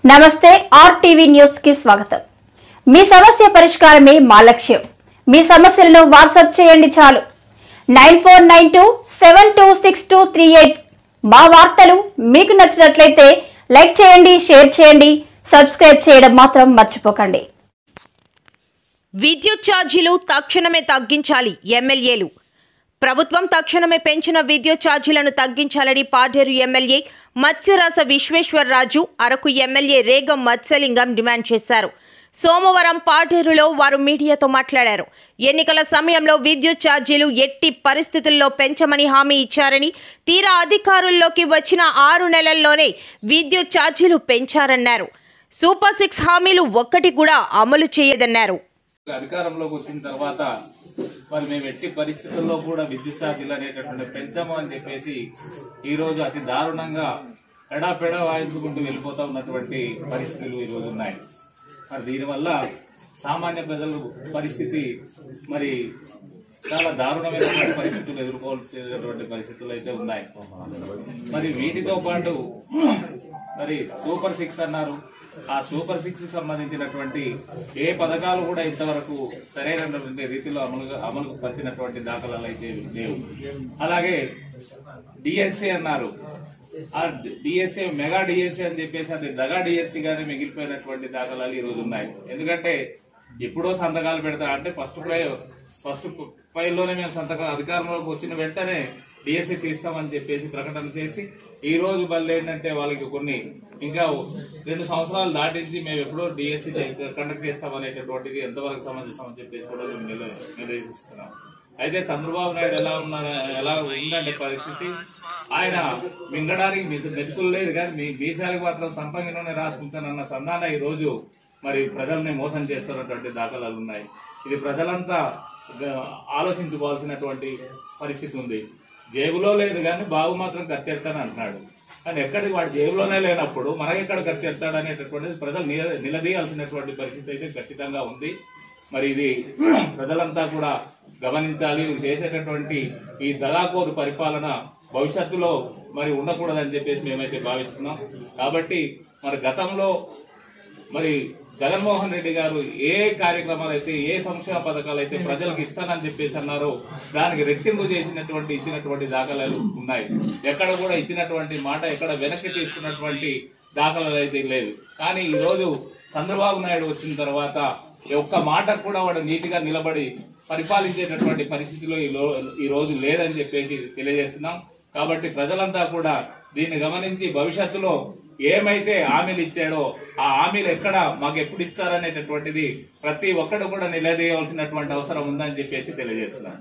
నమస్తే RTV news కి స్వాగతం। మీ సమస్య పరిష్కారమే మా లక్ష్యం। మీ సమస్యలను వాట్సాప్ చేయండి చాలు 9492726238। మా వార్తలు మీకు నచ్చినట్లయితే లైక్ చేయండి, షేర్ చేయండి, సబ్స్క్రైబ్ చేయడం మాత్రం మర్చిపోకండి। విద్యుత్ ఛార్జీలు తక్షణమే తగ్గించాలి ఎమ్మెల్యేలు। ప్రభుత్వం తక్షణమే పెంచిన విద్యుత్ ఛార్జీలను తగ్గించాలని Paderu MLA Matsyarasa Visweswara Raju, Araku MLA Regam Matsyalingam demand చేశారు। సోమవారం పాడేరులో వారు మీడియాతో మాట్లాడారు। ఎన్నికల సమయంలో విద్యుత్ ఛార్జీలు ఎట్టి పరిస్థితుల్లో పెంచమని హామీ ఇచ్చారని, తీరా అధికారుల్లోకి వచ్చిన 6 నెలల్లోనే విద్యుత్ ఛార్జీలు పెంచారన్నారు। సూపర్ 6 హామీలు ఒక్కటి కూడా అమలు చేయదన్నారు। అధికారంలోకి వచ్చిన తర్వాత మరి మేము ఎట్టి పరిస్థితుల్లో కూడా విద్యుత్ ఛార్జీలు అనేటటువంటి పెంచాము అని చెప్పేసి ఈ రోజు అతి దారుణంగా ఎడాపెడా వాయించుకుంటూ వెళ్ళిపోతా ఉన్నటువంటి పరిస్థితులు ఈ రోజు ఉన్నాయి। మరి దీనివల్ల సామాన్య ప్రజల పరిస్థితి మరి చాలా దారుణమైనటువంటి పరిస్థితులు ఎదుర్కోవాల్సినటువంటి పరిస్థితులు అయితే ఉన్నాయి। మరి వీటితో పాటు మరి సూపర్ 6 అన్నారు। ఆ సూపర్ 6 సంబంధించినటువంటి ఏ పథకాలు కూడా ఇంతవరకు సరైనటువంటి రీతిలో అమలు పరిచినటువంటి దాఖలాలు అయితే లేవు। అలాగే డిఎస్సి అన్నారు। ఆ డిఎస్సి మెగా డిఎస్సి అని చెప్పేసి అది దగా డిఎస్సి గానే మిగిలిపోయినటువంటి దాఖలాలు ఈ రోజు ఉన్నాయి। ఎందుకంటే ఎప్పుడో సంతకాలు పెడతా అంటే ఫస్ట్ ఫైల్లోనే మేము సంతకాలు అధికారంలోకి వచ్చిన వెంటనే డిఎస్సి తీస్తామని చెప్పేసి ప్రకటన చేసి ఈ రోజు మళ్ళీ ఏంటంటే వాళ్ళకి కొన్ని ఇంకా 2 సంవత్సరాలు దాటించి మేము ఎప్పుడో డిఎస్సి కండక్ట్ చేస్తామనేటటువంటిది ఎంతవరకు సమంజసం అని చెప్పేసి కూడా మేము నిర్దేశిస్తున్నాం। అయితే చంద్రబాబు నాయుడు ఎలా ఉందంటే పరిస్థితి, ఆయన మింగడానికి మీకు మెతుకులు లేదు కానీ మీ మీసాలకు మాత్రం సంపంగిలోనే రాసుకుంటానన్న సంధాన ఈ రోజు మరి ప్రజల్ని మోసం చేస్తున్నటువంటి దాఖలాలు ఉన్నాయి। ఇది ప్రజలంతా ఆలోచించుకోవాల్సినటువంటి పరిస్థితి ఉంది। జేబులో లేదు కానీ బాబు మాత్రం ఖర్చు పెడతాను అంటున్నాడు, కానీ ఎక్కడికి వాడి జేబులోనే లేనప్పుడు మనకెక్కడ ఖర్చు పెడతాడు అనేటటువంటిది ప్రజలు నిలదీయాల్సినటువంటి పరిస్థితి అయితే ఖచ్చితంగా ఉంది। మరి ఇది ప్రజలంతా కూడా గమనించాలి। చేసేటటువంటి ఈ దగాకోరు పరిపాలన భవిష్యత్తులో మరి ఉండకూడదని చెప్పేసి మేమైతే భావిస్తున్నాం। కాబట్టి మరి గతంలో మరి జగన్మోహన్ రెడ్డి గారు ఏ కార్యక్రమాలు అయితే ఏ సంక్షేమ పథకాలు అయితే ప్రజలకు ఇస్తానని చెప్పేసి అన్నారో దానికి రెట్టింపు ఇచ్చినటువంటి దాఖలాలు ఉన్నాయి। ఎక్కడ కూడా ఇచ్చినటువంటి మాట ఎక్కడ వెనక్కి తీసుకున్నటువంటి దాఖలాలు అయితే లేదు। కానీ ఈ రోజు చంద్రబాబు నాయుడు వచ్చిన తర్వాత ఒక్క మాట కూడా వాడు నీటిగా నిలబడి పరిపాలించేటటువంటి పరిస్థితిలో ఈ రోజు లేదని చెప్పేసి తెలియజేస్తున్నాం। కాబట్టి ప్రజలంతా కూడా దీన్ని గమనించి భవిష్యత్తులో ఏమైతే హామీలు ఇచ్చాడో ఆ హామీలు ఎక్కడ మాకు ఎప్పుడు ఇస్తారనేటటువంటిది ప్రతి ఒక్కరు కూడా నిలదీయవలసినటువంటి అవసరం ఉందని చెప్పేసి తెలియజేస్తున్నాను।